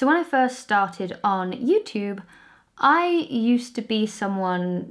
So when I first started on YouTube, I used to be someone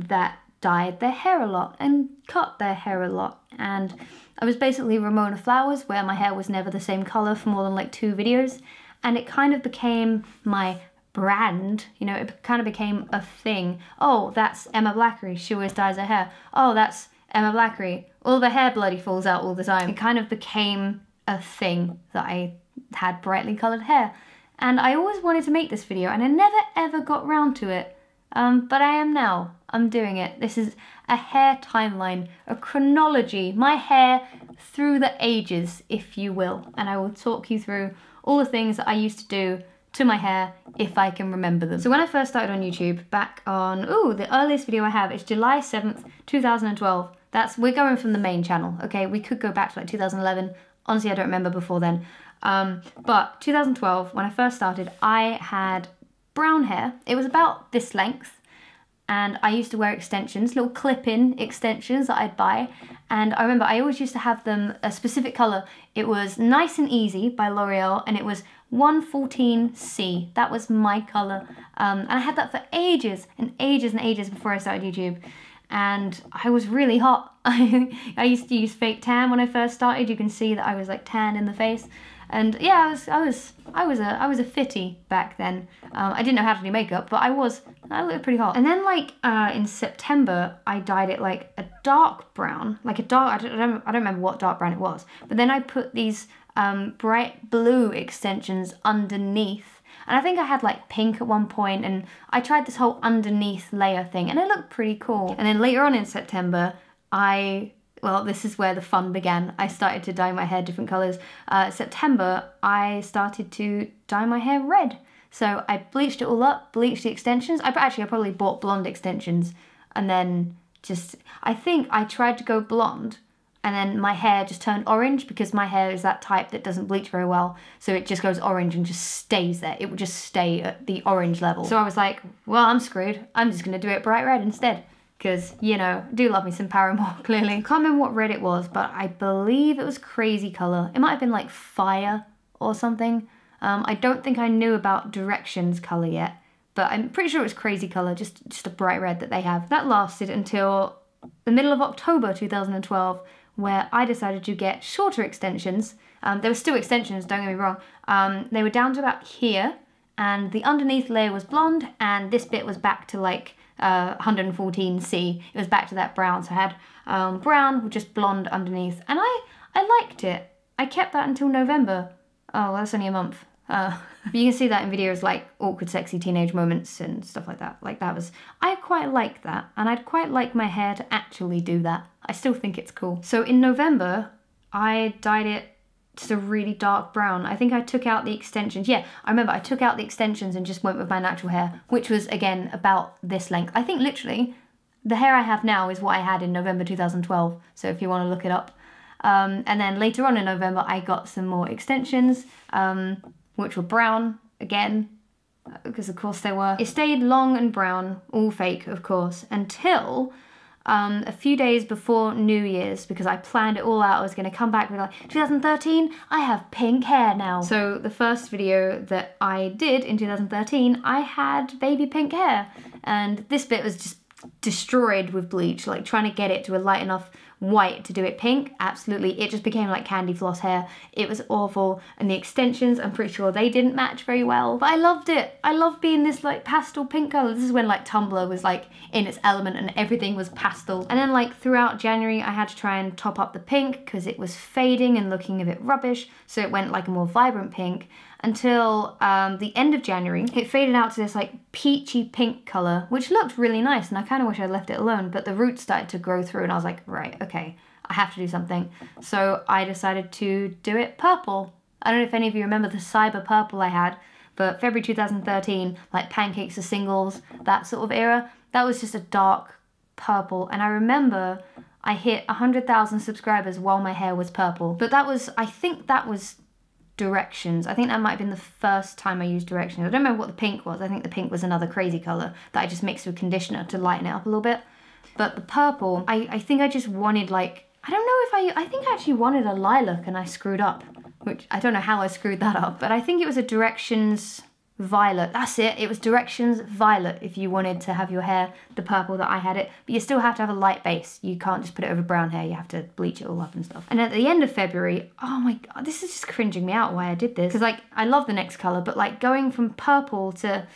that dyed their hair a lot and cut their hair a lot. And I was basically Ramona Flowers, where my hair was never the same color for more than like 2 videos. And it kind of became my brand, you know, it kind of became a thing. Oh, that's Emma Blackery, she always dyes her hair. Oh, that's Emma Blackery, all the hair bloody falls out all the time. It kind of became a thing that I had brightly colored hair. And I always wanted to make this video and I never ever got round to it. But I am now. I'm doing it. This is a hair timeline, a chronology, my hair through the ages, if you will. And I will talk you through all the things that I used to do to my hair if I can remember them. So when I first started on YouTube, back on, the earliest video I have is July 7th, 2012. We're going from the main channel, okay? We could go back to like 2011. Honestly, I don't remember before then. But 2012, when I first started, I had brown hair. It was about this length. And I used to wear extensions, little clip-in extensions that I'd buy. And I remember I always used to have them a specific color. It was Nice and Easy by L'Oreal, and it was 114C. That was my color. And I had that for ages and ages and ages before I started YouTube. And I was really hot. I used to use fake tan when I first started. You can see that I was like tan in the face. And yeah, I was a fitty back then. I didn't know how to do makeup, but I looked pretty hot. And then like in September, I dyed it like a dark brown, like a dark, I don't remember what dark brown it was. But then I put these bright blue extensions underneath. And I think I had like pink at one point, and I tried this whole underneath layer thing, and it looked pretty cool. And then later on in September, well, this is where the fun began. I started to dye my hair different colors. September, I started to dye my hair red. So I bleached it all up, bleached the extensions. I probably bought blonde extensions, and then I think I tried to go blonde, and then my hair just turned orange because my hair is that type that doesn't bleach very well. So it just goes orange and just stays there. It would just stay at the orange level. So I was like, well, I'm screwed. I'm just gonna do it bright red instead. Because, you know, do love me some Paramore, clearly. I can't remember what red it was, but I believe it was Crazy Color. It might have been like Fire or something. I don't think I knew about Directions color yet, but I'm pretty sure it was Crazy Color, just a bright red that they have. That lasted until the middle of October 2012, where I decided to get shorter extensions. There were still extensions, don't get me wrong. They were down to about here, and the underneath layer was blonde, and this bit was back to like 114C. It was back to that brown, so I had brown with just blonde underneath, and I liked it. I kept that until November. Oh, well, that's only a month. But you can see that in videos like awkward sexy teenage moments and stuff like that. I quite like that, and I'd quite like my hair to actually do that. I still think it's cool. So in November, I dyed it just a really dark brown. I think I took out the extensions. Yeah, I remember I took out the extensions and just went with my natural hair, which was, again, about this length. I think literally the hair I have now is what I had in November 2012, so if you want to look it up. And then later on in November, I got some more extensions, which were brown, again, because of course they were. It stayed long and brown, all fake, of course, until a few days before New Year's, because I planned it all out. I was going to come back with like, 2013, I have pink hair now. So the first video that I did in 2013, I had baby pink hair, and this bit was just destroyed with bleach, like trying to get it to a light enough white to do it pink. Absolutely, it just became like candy floss hair. It was awful, and the extensions, I'm pretty sure they didn't match very well, but I loved it. I loved being this like pastel pink color. This is when like Tumblr was like in its element and everything was pastel. And then like throughout January, I had to try and top up the pink because it was fading and looking a bit rubbish, so it went like a more vibrant pink until the end of January. It faded out to this like peachy pink color, which looked really nice, and I kind of wish I'd left it alone, but the roots started to grow through, and I was like, right, okay, I have to do something. So I decided to do it purple. I don't know if any of you remember the cyber purple I had, but February 2013, like Pancakes are Singles, that sort of era, that was just a dark purple. And I remember I hit 100,000 subscribers while my hair was purple. But that was, I think that was Directions. I think that might have been the first time I used Directions. I don't remember what the pink was. I think the pink was another crazy color that I just mixed with conditioner to lighten it up a little bit. But the purple, I think I just wanted like, I don't know if I think I actually wanted a lilac and I screwed up. which I don't know how I screwed that up, but I think it was a Directions Violet. That's it. It was Directions Violet if you wanted to have your hair the purple that I had it. But you still have to have a light base. You can't just put it over brown hair. You have to bleach it all up and stuff. And at the end of February, oh my God, this is just cringing me out why I did this. Because like, I love the next colour, but like going from purple to...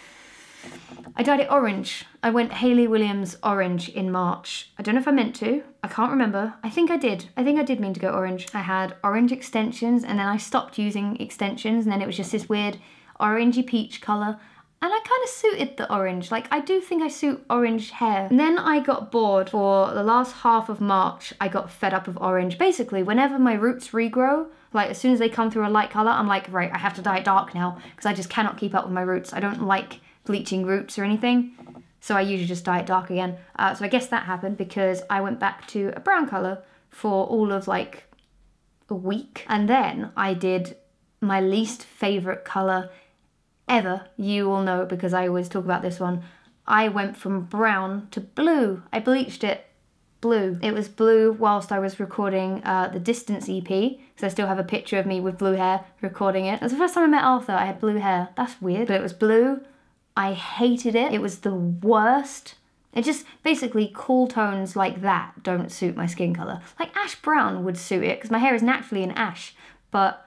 I dyed it orange. I went Hayley Williams orange in March. I don't know if I meant to. I can't remember. I think I did. I think I did mean to go orange. I had orange extensions and then I stopped using extensions and then it was just this weird orangey peach colour, and I kind of suited the orange. Like, I do think I suit orange hair. And then I got bored. For the last half of March, I got fed up of orange. Basically, whenever my roots regrow, like as soon as they come through a light colour, I'm like, right, I have to dye it dark now because I just cannot keep up with my roots. I don't like bleaching roots or anything, so I usually just dye it dark again. So I guess that happened because I went back to a brown colour for all of like a week, and then I did my least favourite colour ever. You all know because I always talk about this one. I went from brown to blue. I bleached it blue. It was blue whilst I was recording the Distance EP, because I still have a picture of me with blue hair recording it. It was the first time I met Arthur, I had blue hair. That's weird, but it was blue. I hated it. It was the worst. It just, basically, cool tones like that don't suit my skin colour. Like ash brown would suit it, because my hair is naturally an ash, but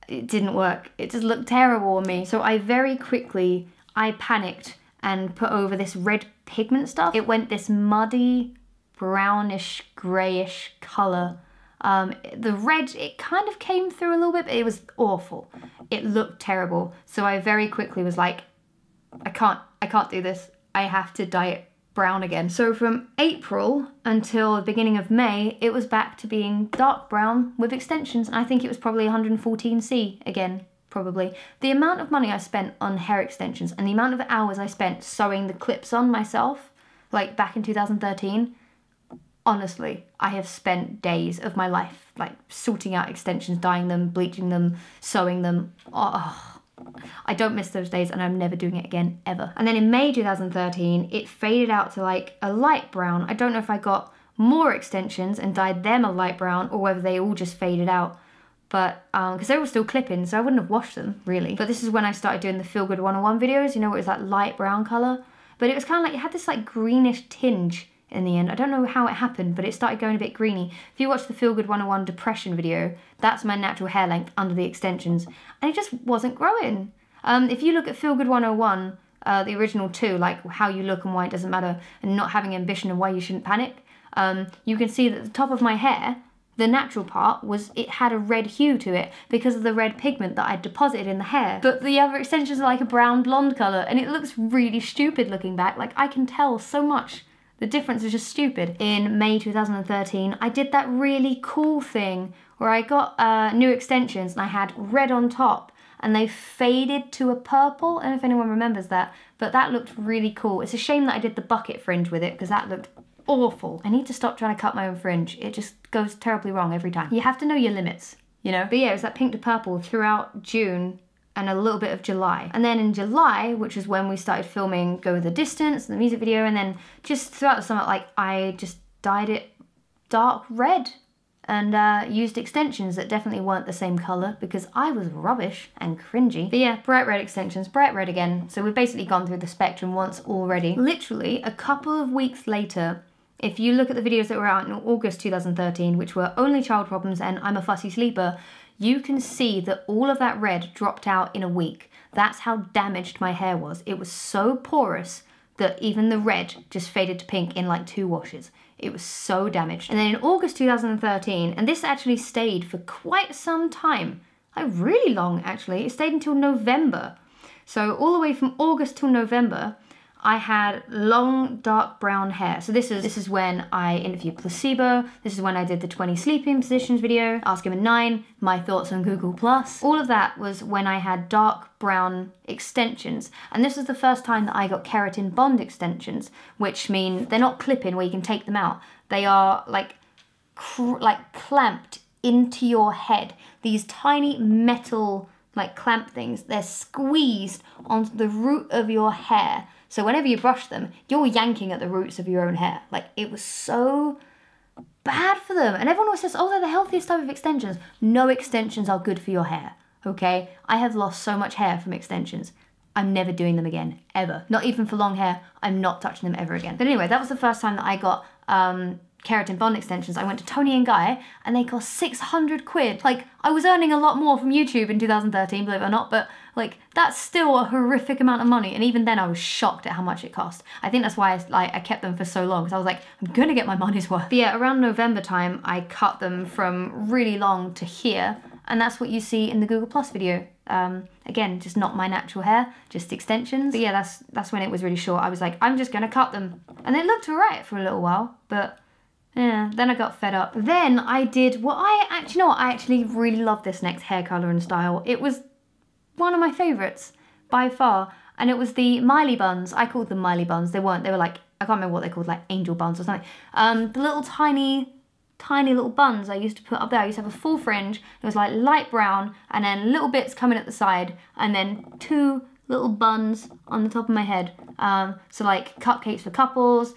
it didn't work. It just looked terrible on me. So I very quickly, I panicked and put over this red pigment stuff. It went this muddy, brownish, greyish colour. The red, it kind of came through a little bit, but it was awful. It looked terrible. So I very quickly was like, I can't do this. I have to dye it brown again. So from April until the beginning of May, it was back to being dark brown with extensions. I think it was probably 114C again, probably. The amount of money I spent on hair extensions and the amount of hours I spent sewing the clips on myself, like back in 2013, honestly, I have spent days of my life like sorting out extensions, dyeing them, bleaching them, sewing them. Oh, I don't miss those days and I'm never doing it again, ever. And then in May 2013, it faded out to like a light brown. I don't know if I got more extensions and dyed them a light brown or whether they all just faded out. But, because they were still clipping, so I wouldn't have washed them, really. But this is when I started doing the Feel Good 101 videos, you know, where it was that light brown colour. But it was kind of like, it had this like greenish tinge in the end. I don't know how it happened, but it started going a bit greeny. If you watch the Feel Good 101 depression video, that's my natural hair length under the extensions, and it just wasn't growing. If you look at Feel Good 101, the original 2, like how you look and why it doesn't matter, and not having ambition and why you shouldn't panic, you can see that the top of my hair, the natural part, was it had a red hue to it because of the red pigment that I deposited in the hair. But the other extensions are like a brown blonde colour, and it looks really stupid looking back. Like, I can tell so much. The difference is just stupid. In May 2013, I did that really cool thing where I got new extensions and I had red on top and they faded to a purple. I don't know if anyone remembers that, but that looked really cool. It's a shame that I did the bucket fringe with it because that looked awful. I need to stop trying to cut my own fringe. It just goes terribly wrong every time. You have to know your limits, you know? But yeah, it was that pink to purple throughout June and a little bit of July. And then in July, which was when we started filming Go the Distance, the music video, and then just throughout the summer, like, I just dyed it dark red and used extensions that definitely weren't the same colour because I was rubbish and cringy. But yeah, bright red extensions, bright red again. So we've basically gone through the spectrum once already. Literally a couple of weeks later, if you look at the videos that were out in August 2013, which were Only Child Problems and I'm a Fussy Sleeper, you can see that all of that red dropped out in a week. That's how damaged my hair was. It was so porous that even the red just faded to pink in like 2 washes. It was so damaged. And then in August 2013, and this actually stayed for quite some time, like really long actually, it stayed until November. So all the way from August till November, I had long, dark brown hair. So this is when I interviewed Placebo. This is when I did the 20 sleeping positions video, Ask Him at 9, my thoughts on Google+. All of that was when I had dark brown extensions. And this was the first time that I got keratin bond extensions, which mean they're not clipping where you can take them out. They are like clamped into your head. These tiny metal like clamp things, they're squeezed onto the root of your hair. So whenever you brush them, you're yanking at the roots of your own hair. Like, it was so bad for them. And everyone always says, oh, they're the healthiest type of extensions. No extensions are good for your hair, okay? I have lost so much hair from extensions. I'm never doing them again, ever. Not even for long hair. I'm not touching them ever again. But anyway, that was the first time that I got keratin bond extensions. I went to Tony and Guy and they cost 600 quid. Like, I was earning a lot more from YouTube in 2013, believe it or not, but like, that's still a horrific amount of money. And even then I was shocked at how much it cost. I think that's why I kept them for so long, because I was like, I'm gonna get my money's worth. But yeah, around November time, I cut them from really long to here. And that's what you see in the Google Plus video. Again, just not my natural hair, just extensions. But yeah, that's when it was really short. I was like, I'm just gonna cut them. And it looked alright for a little while, but yeah, then I got fed up. Then I did what I actually really love this next hair color and style. It was one of my favorites by far. And it was the Miley buns. I called them Miley buns. They weren't, they were like, I can't remember what they called, like angel buns or something. The little tiny little buns I used to put up there. I used to have a full fringe. It was like light brown and then little bits coming at the side and then 2 little buns on the top of my head. So like cupcakes for couples,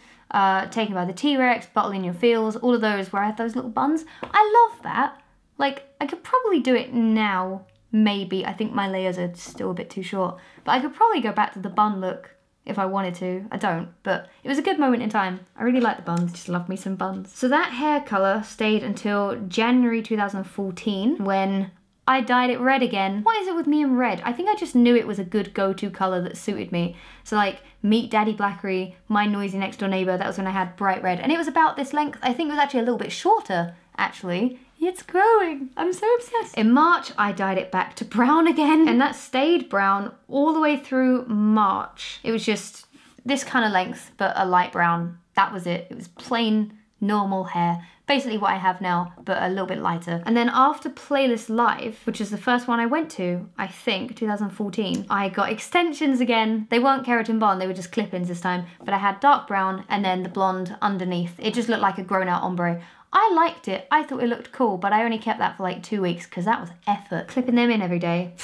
Taken by the T-Rex, Bottle in Your Feels, all of those where I had those little buns. I love that. Like, I could probably do it now, maybe. I think my layers are still a bit too short. But I could probably go back to the bun look if I wanted to. I don't, but it was a good moment in time. I really like the buns, just love me some buns. So that hair colour stayed until January 2014 when I dyed it red again. What is it with me and red? I think I just knew it was a good go-to colour that suited me. So like, meet Daddy Blackery, my noisy next door neighbour, that was when I had bright red. And it was about this length. I think it was actually a little bit shorter, actually. It's growing. I'm so obsessed. In March, I dyed it back to brown again, and that stayed brown all the way through March. It was just this kind of length, but a light brown. That was it. It was plain, normal hair. Basically what I have now, but a little bit lighter. And then after Playlist Live, which is the first one I went to, I think, 2014, I got extensions again. They weren't keratin bond, they were just clip-ins this time, but I had dark brown and then the blonde underneath. It just looked like a grown-out ombre. I liked it. I thought it looked cool, but I only kept that for like 2 weeks because that was effort. Clipping them in every day,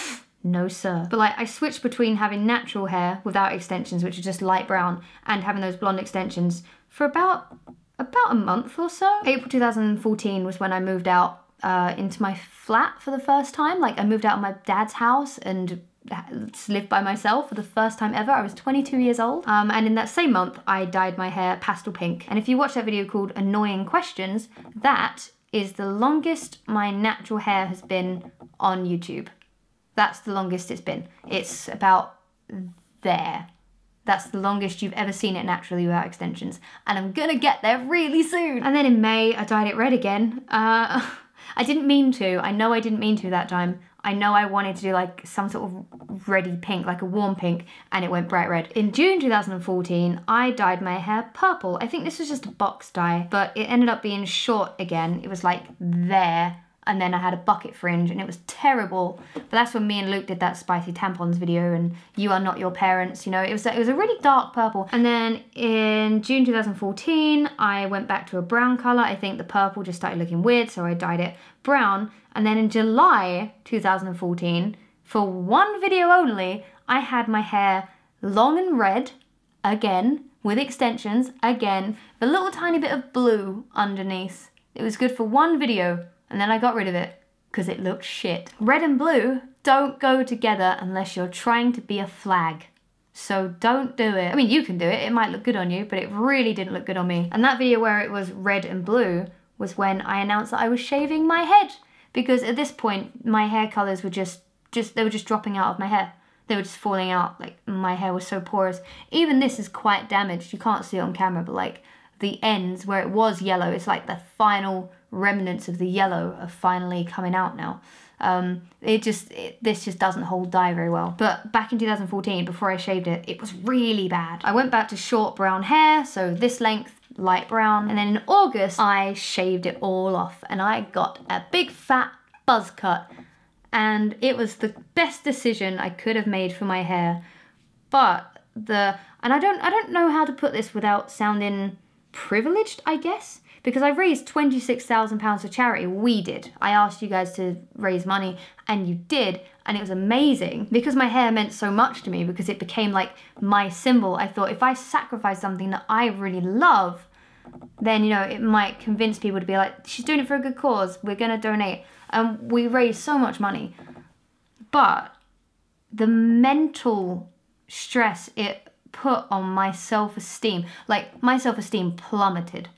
no sir. But like, I switched between having natural hair without extensions, which is just light brown, and having those blonde extensions for about a month or so. April 2014 was when I moved out into my flat for the first time. Like, I moved out of my dad's house and lived by myself for the first time ever. I was 22 years old. And in that same month, I dyed my hair pastel pink. And if you watch that video called Annoying Questions, that is the longest my natural hair has been on YouTube. That's the longest it's been. It's about there. That's the longest you've ever seen it naturally without extensions. And I'm gonna get there really soon. And then in May, I dyed it red again. I didn't mean to. I know I didn't mean to that time. I know I wanted to do like some sort of reddy pink, like a warm pink, and it went bright red. In June 2014, I dyed my hair purple. I think this was just a box dye, but it ended up being short again. It was like there, and then I had a bucket fringe, and it was terrible. But that's when me and Luke did that spicy tampons video, and You Are Not Your Parents, you know, it was a really dark purple. And then in June 2014, I went back to a brown color. I think the purple just started looking weird, so I dyed it brown. And then in July 2014, for one video only, I had my hair long and red, again, with extensions, again, a little tiny bit of blue underneath. It was good for one video, and then I got rid of it because it looked shit. Red and blue don't go together unless you're trying to be a flag. So don't do it. I mean, you can do it. It might look good on you, but it really didn't look good on me. And that video where it was red and blue was when I announced that I was shaving my head. Because at this point, my hair colors were they were just dropping out of my hair. They were just falling out. Like, my hair was so porous. Even this is quite damaged. You can't see it on camera, but like the ends where it was yellow, it's like the final remnants of the yellow are finally coming out now. This just doesn't hold dye very well. But back in 2014, before I shaved it, it was really bad. I went back to short brown hair, so this length, light brown, and then in August I shaved it all off and I got a big fat buzz cut, and it was the best decision I could have made for my hair. But I don't know how to put this without sounding privileged, I guess, because I raised £26,000 for charity. We did. I asked you guys to raise money and you did, and it was amazing because my hair meant so much to me, because it became like my symbol. I thought if I sacrifice something that I really love, then, you know, it might convince people to be like, she's doing it for a good cause, we're gonna donate. And we raised so much money. But the mental stress it put on my self-esteem, like my self-esteem plummeted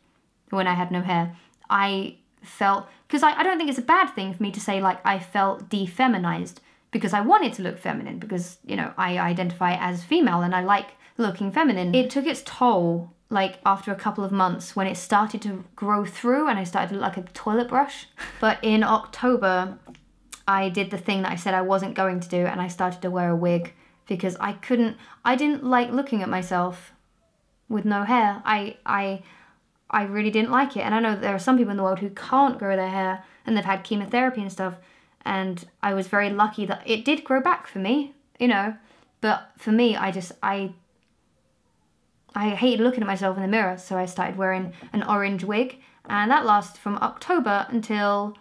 when I had no hair. I felt, because I don't think it's a bad thing for me to say like I felt defeminized, because I wanted to look feminine, because, you know, I identify as female and I like looking feminine. It took its toll, like after a couple of months when it started to grow through and I started to look like a toilet brush. But in October, I did the thing that I said I wasn't going to do, and I started to wear a wig because I didn't like looking at myself with no hair. I really didn't like it. And I know that there are some people in the world who can't grow their hair and they've had chemotherapy and stuff. And I was very lucky that it did grow back for me, you know. But for me, I hated looking at myself in the mirror, so I started wearing an orange wig. And that lasted from October until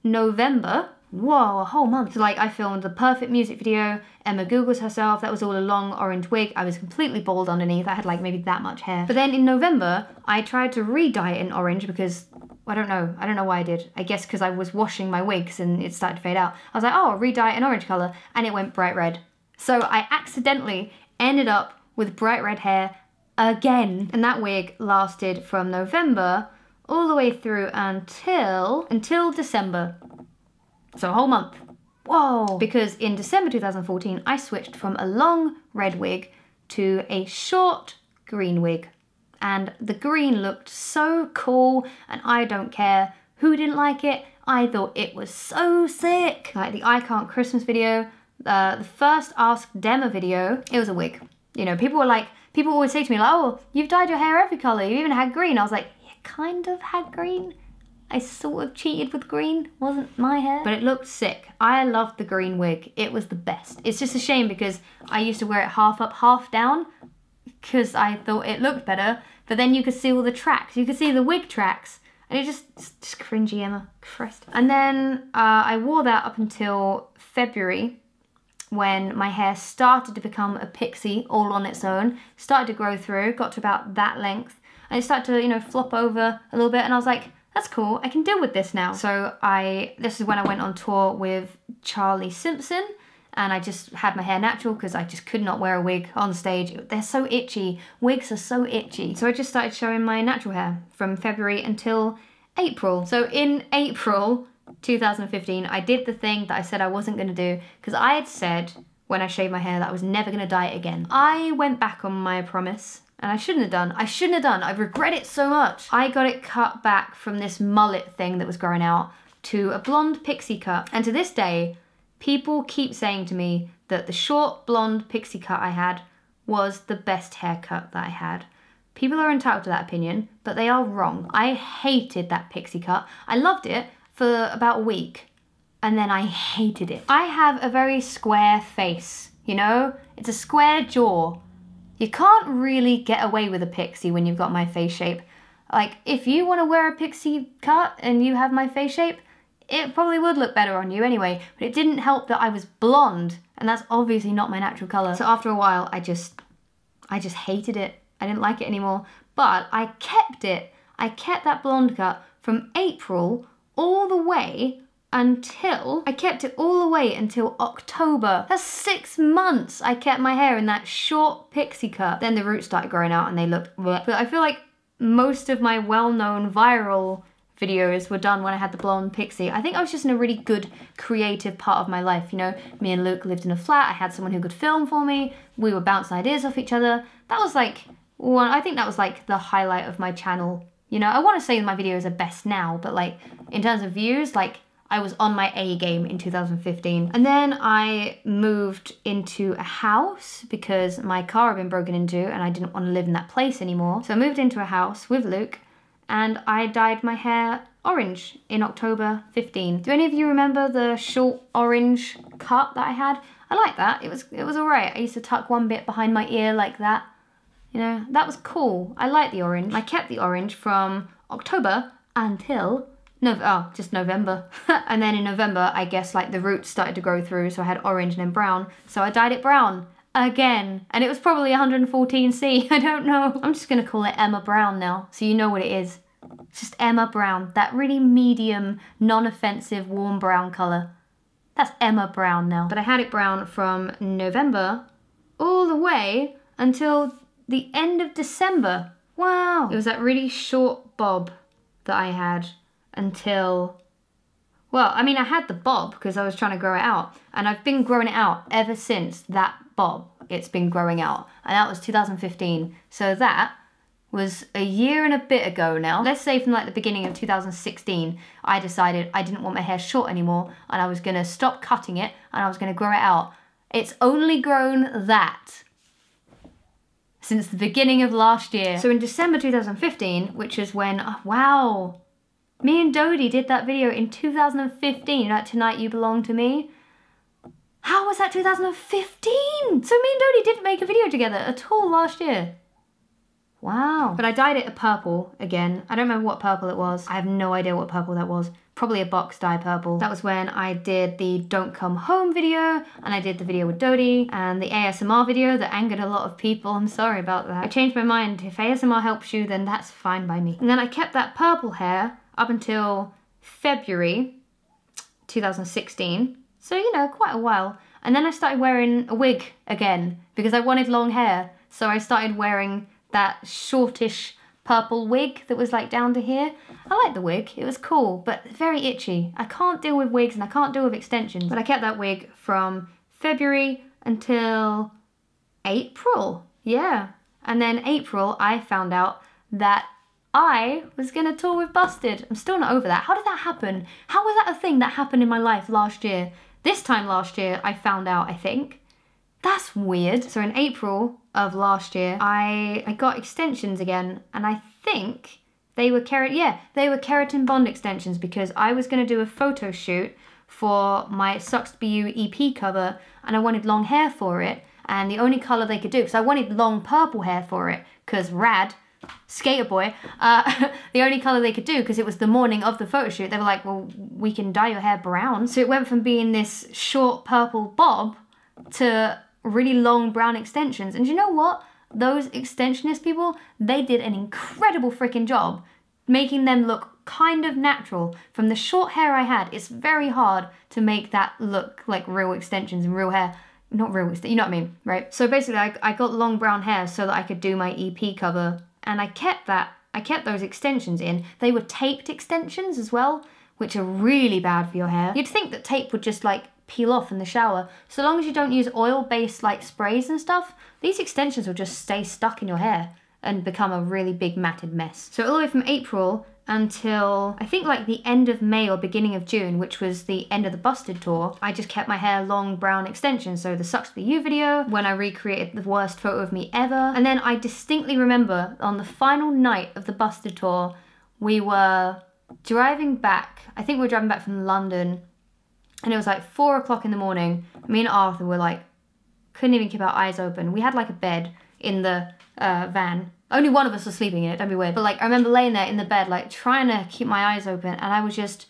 November. Whoa, a whole month. So like I filmed the perfect music video, Emma Googles herself, that was all a long orange wig. I was completely bald underneath, I had like maybe that much hair. But then in November, I tried to re-dye it in orange because, I don't know why I did. I guess because I was washing my wigs and it started to fade out. I was like, oh, I'll re-dye it in orange colour, and it went bright red. So I accidentally ended up with bright red hair again. And that wig lasted from November all the way through until December. So a whole month. Whoa! Because in December 2014, I switched from a long red wig to a short green wig. And the green looked so cool, and I don't care who didn't like it. I thought it was so sick. Like the I Can't Christmas video, the first Ask Dema video, it was a wig. You know, people always say to me like, oh, you've dyed your hair every colour, you even had green. I was like, yeah, kind of had green. I sort of cheated with green, wasn't my hair, but it looked sick. I loved the green wig, it was the best. It's just a shame because I used to wear it half up, half down, because I thought it looked better, but then you could see all the tracks, you could see the wig tracks, and it just cringy, Emma, Christ. And then I wore that up until February, when my hair started to become a pixie all on its own, started to grow through, got to about that length, and it started to, you know, flop over a little bit, and I was like, that's cool, I can deal with this now. So this is when I went on tour with Charlie Simpson, and I just had my hair natural because I just could not wear a wig on stage. They're so itchy, wigs are so itchy. So I just started showing my natural hair from February until April. So in April 2015, I did the thing that I said I wasn't gonna do, because I had said when I shaved my hair that I was never gonna dye it again. I went back on my promise. And I shouldn't have done. I regret it so much. I got it cut back from this mullet thing that was growing out to a blonde pixie cut. And to this day, people keep saying to me that the short blonde pixie cut I had was the best haircut that I had. People are entitled to that opinion, but they are wrong. I hated that pixie cut. I loved it for about a week, and then I hated it. I have a very square face, you know? It's a square jaw. You can't really get away with a pixie when you've got my face shape. Like, if you want to wear a pixie cut and you have my face shape, it probably would look better on you anyway, but it didn't help that I was blonde, and that's obviously not my natural colour. So after a while, I just hated it. I didn't like it anymore, but I kept it. I kept that blonde cut from April all the way until October. That's 6 months I kept my hair in that short pixie cut. Then the roots started growing out and they looked bleh. But I feel like most of my well-known viral videos were done when I had the blonde pixie. I think I was just in a really good creative part of my life, you know? Me and Luke lived in a flat, I had someone who could film for me, we were bouncing ideas off each other. That was like, I think that was like the highlight of my channel. You know, I want to say my videos are best now, but like, in terms of views, like, I was on my A game in 2015. And then I moved into a house because my car had been broken into and I didn't want to live in that place anymore. So I moved into a house with Luke and I dyed my hair orange in October 15. Do any of you remember the short orange cut that I had? I like that. It was alright. I used to tuck one bit behind my ear like that. You know, that was cool. I like the orange. I kept the orange from October until just November. And then in November, I guess like the roots started to grow through, so I had orange and then brown. So I dyed it brown again. And it was probably 114C, I don't know. I'm just gonna call it Emma Brown now, so you know what it is. It's just Emma Brown, that really medium, non-offensive, warm brown colour. That's Emma Brown now. But I had it brown from November all the way until the end of December. Wow. It was that really short bob that I had until, well, I mean, I had the bob because I was trying to grow it out, and I've been growing it out ever since that bob. It's been growing out, and that was 2015. So that was a year and a bit ago now. Let's say from like the beginning of 2016, I decided I didn't want my hair short anymore, and I was gonna stop cutting it, and I was gonna grow it out. It's only grown that since the beginning of last year. So in December 2015, which is when, oh, wow, me and Dodie did that video in 2015, like Tonight You Belong to Me. How was that 2015? So me and Dodie didn't make a video together at all last year. Wow. But I dyed it a purple again. I don't remember what purple it was. I have no idea what purple that was. Probably a box dye purple. That was when I did the Don't Come Home video, and I did the video with Dodie, and the ASMR video that angered a lot of people. I'm sorry about that. I changed my mind. If ASMR helps you, then that's fine by me. And then I kept that purple hair up until February 2016. So, you know, quite a while. And then I started wearing a wig again because I wanted long hair. So I started wearing that shortish purple wig that was like down to here. I like the wig, it was cool, but very itchy. I can't deal with wigs and I can't deal with extensions. But I kept that wig from February until April, yeah. And then April, I found out that I was gonna tour with Busted. I'm still not over that. How did that happen? How was that a thing that happened in my life last year? This time last year, I found out, I think. That's weird. So in April of last year, I got extensions again, and I think they were keratin bond extensions because I was gonna do a photo shoot for my Sucks to Be You EP cover, and I wanted long hair for it, and the only color they could do, because I wanted long purple hair for it, because rad, skater boy, the only color they could do, because it was the morning of the photo shoot, they were like, well, we can dye your hair brown. So it went from being this short purple bob to really long brown extensions. And you know what? Those extensionist people, they did an incredible freaking job making them look kind of natural. From the short hair I had, it's very hard to make that look like real extensions and real hair. Not real, you know what I mean, right? So basically I got long brown hair so that I could do my EP cover, and I kept those extensions in. They were taped extensions as well, which are really bad for your hair. You'd think that tape would just like peel off in the shower. So long as you don't use oil-based like sprays and stuff, these extensions will just stay stuck in your hair and become a really big matted mess. So all the way from April until I think like the end of May or beginning of June, which was the end of the Busted tour, I just kept my hair long brown extensions. So the Sucks to Be You video, when I recreated the worst photo of me ever. And then I distinctly remember on the final night of the Busted tour, we were driving back, I think we were driving back from London, and it was like 4 o'clock in the morning. Me and Arthur were like, couldn't even keep our eyes open. We had like a bed in the van. Only one of us was sleeping in it, don't be weird. But like, I remember laying there in the bed, like trying to keep my eyes open, and I was just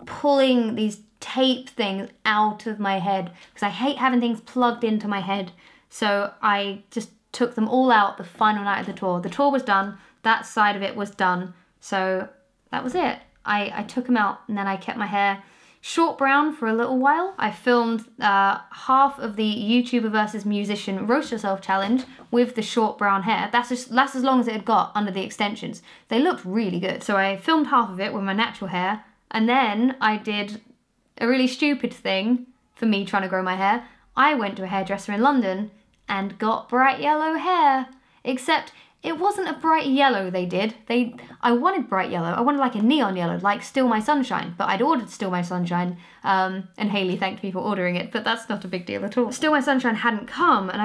pulling these tape things out of my head because I hate having things plugged into my head. So I just took them all out the final night of the tour. The tour was done, that side of it was done. So that was it. I took them out, and then I kept my hair short brown for a little while. I filmed half of the YouTuber versus musician roast yourself challenge with the short brown hair. That's as long as it had got under the extensions. They looked really good. So I filmed half of it with my natural hair, and then I did a really stupid thing for me trying to grow my hair. I went to a hairdresser in London and got bright yellow hair, except it wasn't a bright yellow they did. I wanted bright yellow. I wanted like a neon yellow, like Still My Sunshine. But I'd ordered Still My Sunshine, and Hayley thanked me for ordering it, but that's not a big deal at all. Still My Sunshine hadn't come, and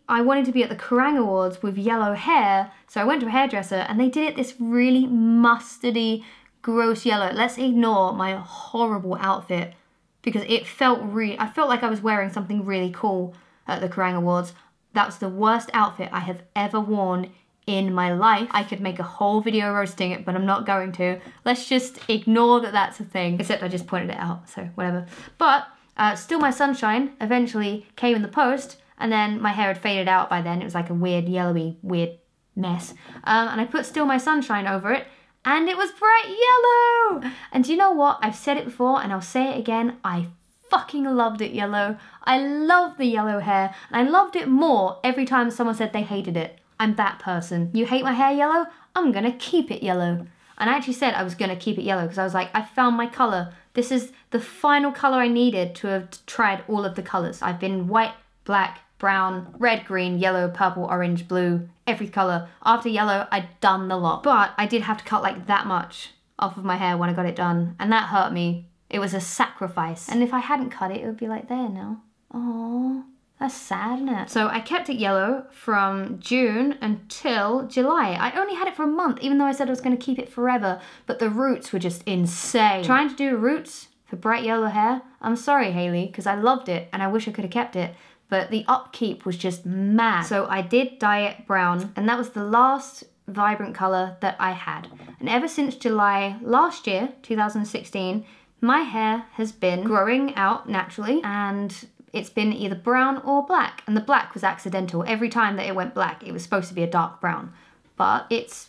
I wanted to be at the Kerrang Awards with yellow hair, so I went to a hairdresser, and they did it this really mustardy, gross yellow. Let's ignore my horrible outfit, because I felt like I was wearing something really cool at the Kerrang Awards. That was the worst outfit I have ever worn in my life. I could make a whole video roasting it, but I'm not going to. Let's just ignore that that's a thing, except I just pointed it out, so whatever. But Still My Sunshine eventually came in the post, and then my hair had faded out by then. It was like a weird yellowy, weird mess. And I put Still My Sunshine over it, and it was bright yellow. And do you know what? I've said it before and I'll say it again. I fucking loved it yellow. I love the yellow hair, and I loved it more every time someone said they hated it. I'm that person. You hate my hair yellow? I'm gonna keep it yellow. And I actually said I was gonna keep it yellow because I was like, I found my color. This is the final color I needed to have tried all of the colors. I've been white, black, brown, red, green, yellow, purple, orange, blue, every color. After yellow, I'd done the lot. But I did have to cut like that much off of my hair when I got it done, and that hurt me. It was a sacrifice. And if I hadn't cut it, it would be like there now. Aww, that's sad, isn't it? So I kept it yellow from June until July. I only had it for a month, even though I said I was gonna keep it forever, but the roots were just insane. Trying to do roots for bright yellow hair, I'm sorry, Hayley, because I loved it and I wish I could have kept it, but the upkeep was just mad. So I did dye it brown, and that was the last vibrant color that I had. And ever since July last year, 2016, my hair has been growing out naturally, and it's been either brown or black. And the black was accidental. Every time that it went black, it was supposed to be a dark brown. But it's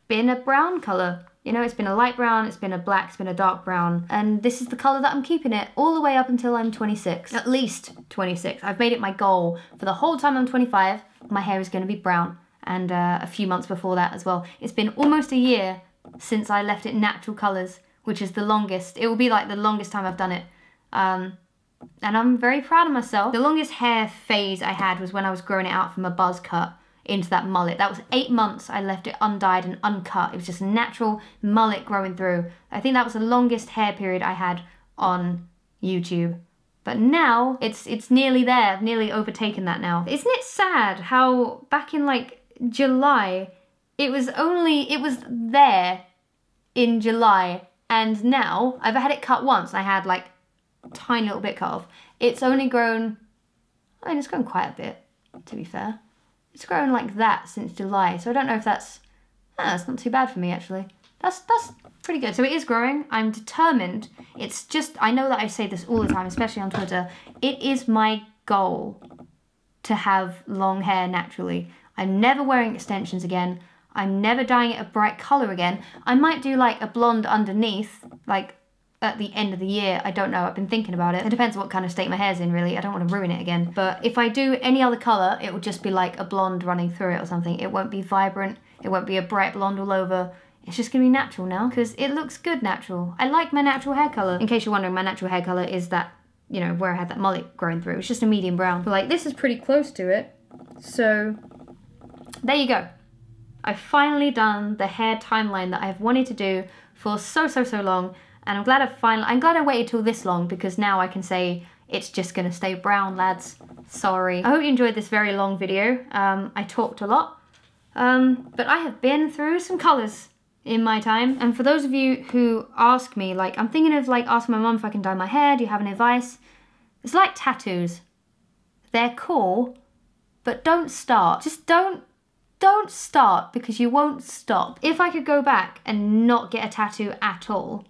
been a brown color. You know, it's been a light brown, it's been a black, it's been a dark brown. And this is the color that I'm keeping it all the way up until I'm 26. At least 26. I've made it my goal. For the whole time I'm 25, my hair is going to be brown. And a few months before that as well. It's been almost a year since I left it natural colors, which is the longest. It will be like the longest time I've done it. And I'm very proud of myself. The longest hair phase I had was when I was growing it out from a buzz cut into that mullet. That was 8 months I left it undyed and uncut. It was just a natural mullet growing through. I think that was the longest hair period I had on YouTube. But now it's nearly there. I've nearly overtaken that now. Isn't it sad how back in like July, it was there in July, and now I've had it cut once. I had like a tiny little bit cut off. It's only grown, I mean, it's grown quite a bit, to be fair. It's grown like that since July, so I don't know if that's not too bad for me actually. That's pretty good. So it is growing. I'm determined. It's just, I know that I say this all the time, especially on Twitter. It is my goal to have long hair naturally. I'm never wearing extensions again. I'm never dyeing it a bright colour again. I might do like a blonde underneath, like at the end of the year. I don't know, I've been thinking about it. It depends what kind of state my hair's in really. I don't want to ruin it again. But if I do any other colour, it will just be like a blonde running through it or something. It won't be vibrant. It won't be a bright blonde all over. It's just gonna be natural now because it looks good natural. I like my natural hair colour. In case you're wondering, my natural hair colour is that, you know, where I had that mullet growing through. It's just a medium brown. But like this is pretty close to it. So there you go. I've finally done the hair timeline that I've wanted to do for so long, and I'm glad I waited till this long because now I can say it's just gonna stay brown, lads. Sorry. I hope you enjoyed this very long video. I talked a lot, but I have been through some colours in my time. And for those of you who ask me, like, I'm thinking of like asking my mum if I can dye my hair. Do you have any advice? It's like tattoos. They're cool, but don't start. Just don't start because you won't stop. If I could go back and not get a tattoo at all,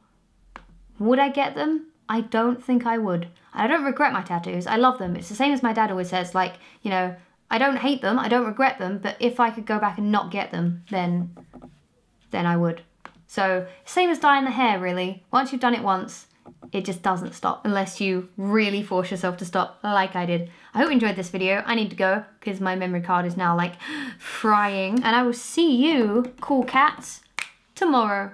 would I get them? I don't think I would. I don't regret my tattoos. I love them. It's the same as my dad always says, like, you know, I don't hate them, I don't regret them, but if I could go back and not get them, then I would. So, same as dyeing the hair, really. Once you've done it once, it just doesn't stop unless you really force yourself to stop like I did. I hope you enjoyed this video. I need to go because my memory card is now like frying. And I will see you, cool cats, tomorrow.